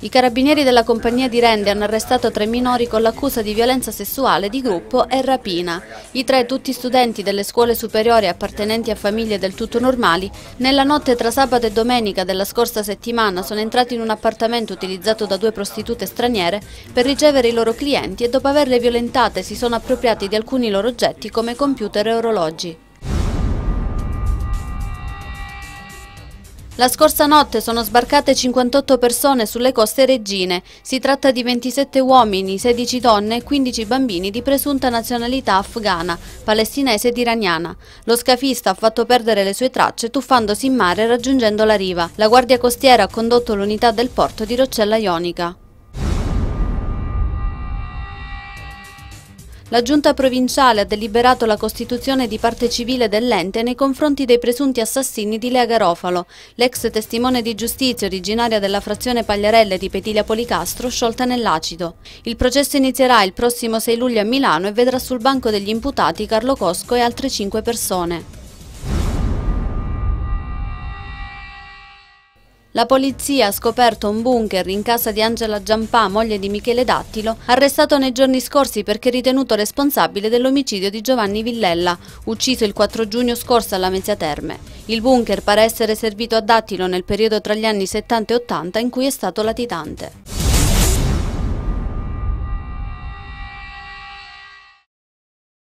I carabinieri della compagnia di Rende hanno arrestato 3 minori con l'accusa di violenza sessuale di gruppo e rapina. I 3, tutti studenti delle scuole superiori appartenenti a famiglie del tutto normali, nella notte tra sabato e domenica della scorsa settimana sono entrati in un appartamento utilizzato da 2 prostitute straniere per ricevere i loro clienti e dopo averle violentate si sono appropriati di alcuni loro oggetti come computer e orologi. La scorsa notte sono sbarcate 58 persone sulle coste reggine. Si tratta di 27 uomini, 16 donne e 15 bambini di presunta nazionalità afghana, palestinese ed iraniana. Lo scafista ha fatto perdere le sue tracce tuffandosi in mare e raggiungendo la riva. La Guardia Costiera ha condotto l'unità del porto di Roccella Ionica. La Giunta provinciale ha deliberato la costituzione di parte civile dell'ente nei confronti dei presunti assassini di Lea Garofalo, l'ex testimone di giustizia originaria della frazione Pagliarelle di Petilia Policastro, sciolta nell'acido. Il processo inizierà il prossimo 6 luglio a Milano e vedrà sul banco degli imputati Carlo Cosco e altre 5 persone. La polizia ha scoperto un bunker in casa di Angela Giampà, moglie di Michele Dattilo, arrestato nei giorni scorsi perché ritenuto responsabile dell'omicidio di Giovanni Villella, ucciso il 4 giugno scorso alla Mezzia Terme. Il bunker pare essere servito a Dattilo nel periodo tra gli anni 70 e 80 in cui è stato latitante.